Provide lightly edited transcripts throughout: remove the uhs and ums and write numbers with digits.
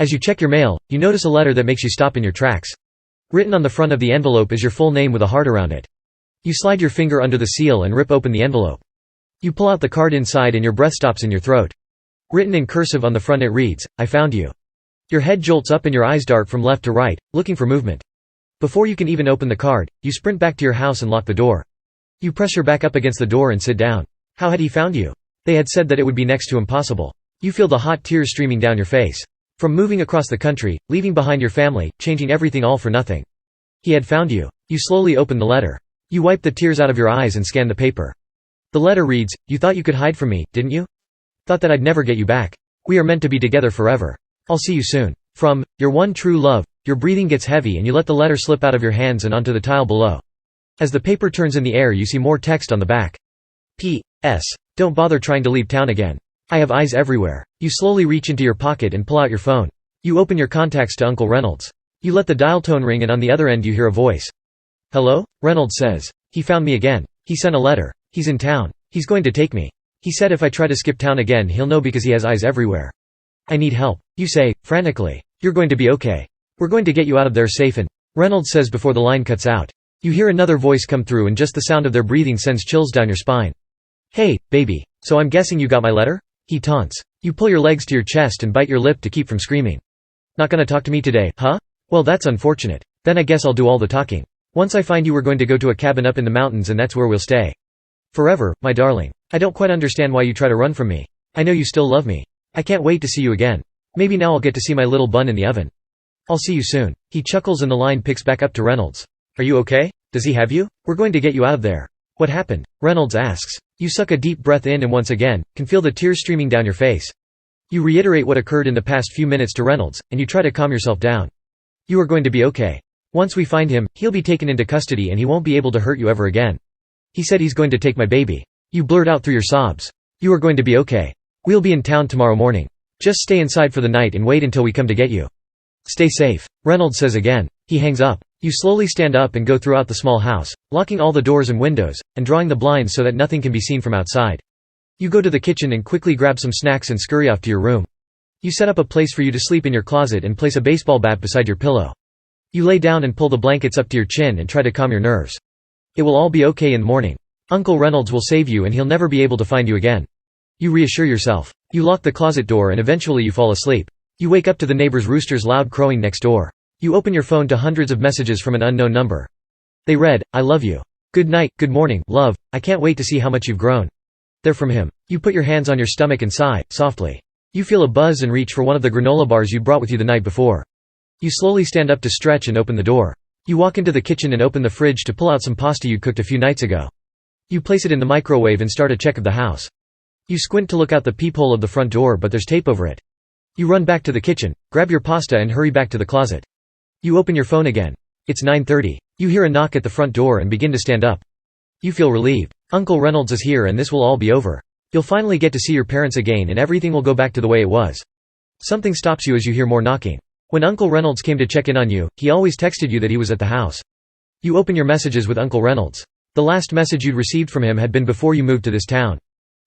As you check your mail, you notice a letter that makes you stop in your tracks. Written on the front of the envelope is your full name with a heart around it. You slide your finger under the seal and rip open the envelope. You pull out the card inside and your breath stops in your throat. Written in cursive on the front it reads, "I found you." Your head jolts up and your eyes dart from left to right, looking for movement. Before you can even open the card, you sprint back to your house and lock the door. You press your back up against the door and sit down. How had he found you? They had said that it would be next to impossible. You feel the hot tears streaming down your face. From moving across the country, leaving behind your family, changing everything all for nothing. He had found you. You slowly open the letter. You wipe the tears out of your eyes and scan the paper. The letter reads, "You thought you could hide from me, didn't you? Thought that I'd never get you back. We are meant to be together forever. I'll see you soon. From, your one true love." Your breathing gets heavy and you let the letter slip out of your hands and onto the tile below. As the paper turns in the air you see more text on the back. P.S. Don't bother trying to leave town again. I have eyes everywhere. You slowly reach into your pocket and pull out your phone. You open your contacts to Uncle Reynolds. You let the dial tone ring and on the other end you hear a voice. "Hello?" Reynolds says. "He found me again. He sent a letter. He's in town. He's going to take me. He said if I try to skip town again he'll know because he has eyes everywhere. I need help." You say, frantically, "You're going to be okay. We're going to get you out of there safe and—" Reynolds says before the line cuts out. You hear another voice come through and just the sound of their breathing sends chills down your spine. "Hey, baby, so I'm guessing you got my letter?" he taunts. You pull your legs to your chest and bite your lip to keep from screaming. "Not gonna talk to me today, huh? Well that's unfortunate. Then I guess I'll do all the talking. Once I find you we're going to go to a cabin up in the mountains and that's where we'll stay. Forever, my darling. I don't quite understand why you try to run from me. I know you still love me. I can't wait to see you again. Maybe now I'll get to see my little bun in the oven. I'll see you soon." He chuckles and the line picks back up to Reynolds. "Are you okay? Does he have you? We're going to get you out of there." "What happened?" Reynolds asks. You suck a deep breath in and once again, can feel the tears streaming down your face. You reiterate what occurred in the past few minutes to Reynolds, and you try to calm yourself down. "You are going to be okay. Once we find him, he'll be taken into custody and he won't be able to hurt you ever again. He said he's going to take my baby." You blurt out through your sobs. "You are going to be okay. We'll be in town tomorrow morning. Just stay inside for the night and wait until we come to get you. Stay safe," Reynolds says again. He hangs up. You slowly stand up and go throughout the small house, locking all the doors and windows, and drawing the blinds so that nothing can be seen from outside. You go to the kitchen and quickly grab some snacks and scurry off to your room. You set up a place for you to sleep in your closet and place a baseball bat beside your pillow. You lay down and pull the blankets up to your chin and try to calm your nerves. It will all be okay in the morning. Uncle Reynolds will save you and he'll never be able to find you again. You reassure yourself. You lock the closet door and eventually you fall asleep. You wake up to the neighbor's rooster's loud crowing next door. You open your phone to hundreds of messages from an unknown number. They read, "I love you. Good night, good morning, love, I can't wait to see how much you've grown." They're from him. You put your hands on your stomach and sigh, softly. You feel a buzz and reach for one of the granola bars you brought with you the night before. You slowly stand up to stretch and open the door. You walk into the kitchen and open the fridge to pull out some pasta you'd cooked a few nights ago. You place it in the microwave and start a check of the house. You squint to look out the peephole of the front door but there's tape over it. You run back to the kitchen, grab your pasta and hurry back to the closet. You open your phone again. It's 9:30. You hear a knock at the front door and begin to stand up. You feel relieved. Uncle Reynolds is here and this will all be over. You'll finally get to see your parents again and everything will go back to the way it was. Something stops you as you hear more knocking. When Uncle Reynolds came to check in on you, he always texted you that he was at the house. You open your messages with Uncle Reynolds. The last message you'd received from him had been before you moved to this town.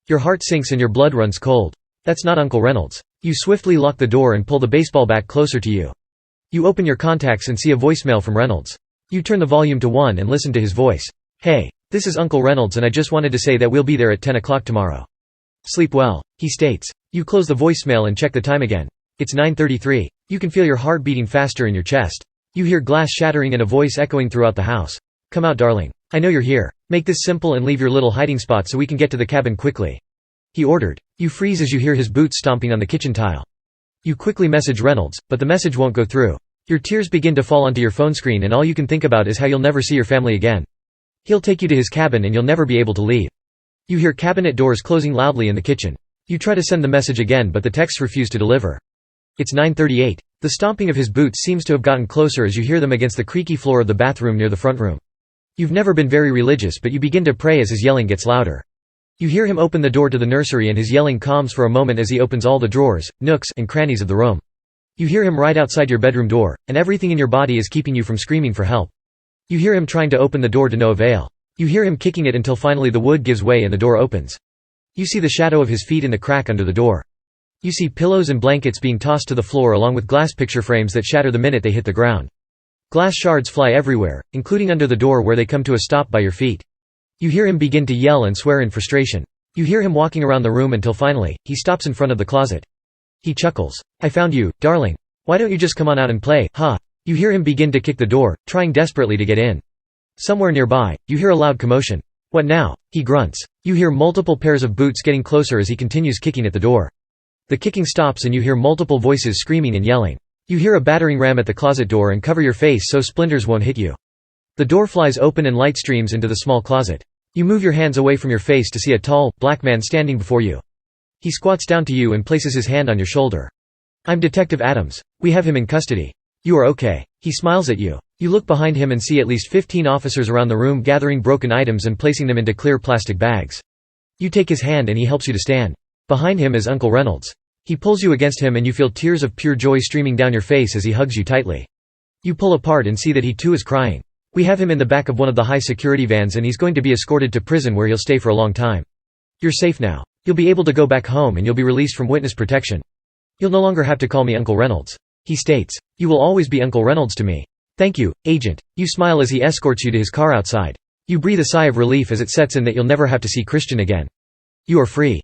Your heart sinks and your blood runs cold. That's not Uncle Reynolds. You swiftly lock the door and pull the baseball bat closer to you. You open your contacts and see a voicemail from Reynolds. You turn the volume to 1 and listen to his voice. "Hey, this is Uncle Reynolds and I just wanted to say that we'll be there at 10 o'clock tomorrow. Sleep well," he states. You close the voicemail and check the time again. It's 9:33. You can feel your heart beating faster in your chest. You hear glass shattering and a voice echoing throughout the house. "Come out, darling. I know you're here. Make this simple and leave your little hiding spot so we can get to the cabin quickly," he ordered. You freeze as you hear his boots stomping on the kitchen tile. You quickly message Reynolds, but the message won't go through. Your tears begin to fall onto your phone screen and all you can think about is how you'll never see your family again. He'll take you to his cabin and you'll never be able to leave. You hear cabinet doors closing loudly in the kitchen. You try to send the message again but the texts refuse to deliver. It's 9:38. The stomping of his boots seems to have gotten closer as you hear them against the creaky floor of the bathroom near the front room. You've never been very religious but you begin to pray as his yelling gets louder. You hear him open the door to the nursery and his yelling calms for a moment as he opens all the drawers, nooks, and crannies of the room. You hear him right outside your bedroom door, and everything in your body is keeping you from screaming for help. You hear him trying to open the door to no avail. You hear him kicking it until finally the wood gives way and the door opens. You see the shadow of his feet in the crack under the door. You see pillows and blankets being tossed to the floor along with glass picture frames that shatter the minute they hit the ground. Glass shards fly everywhere, including under the door where they come to a stop by your feet. You hear him begin to yell and swear in frustration. You hear him walking around the room until finally, he stops in front of the closet. He chuckles. "I found you, darling. Why don't you just come on out and play, huh?" You hear him begin to kick the door, trying desperately to get in. Somewhere nearby, you hear a loud commotion. "What now?" he grunts. You hear multiple pairs of boots getting closer as he continues kicking at the door. The kicking stops and you hear multiple voices screaming and yelling. You hear a battering ram at the closet door and cover your face so splinters won't hit you. The door flies open and light streams into the small closet. You move your hands away from your face to see a tall, black man standing before you. He squats down to you and places his hand on your shoulder. "I'm Detective Adams. We have him in custody. You are okay." He smiles at you. You look behind him and see at least 15 officers around the room gathering broken items and placing them into clear plastic bags. You take his hand and he helps you to stand. Behind him is Uncle Reynolds. He pulls you against him and you feel tears of pure joy streaming down your face as he hugs you tightly. You pull apart and see that he too is crying. "We have him in the back of one of the high-security vans and he's going to be escorted to prison where he'll stay for a long time. You're safe now. You'll be able to go back home and you'll be released from witness protection. You'll no longer have to call me Uncle Reynolds," he states. "You will always be Uncle Reynolds to me." "Thank you, Agent." You smile as he escorts you to his car outside. You breathe a sigh of relief as it sets in that you'll never have to see Christian again. You are free.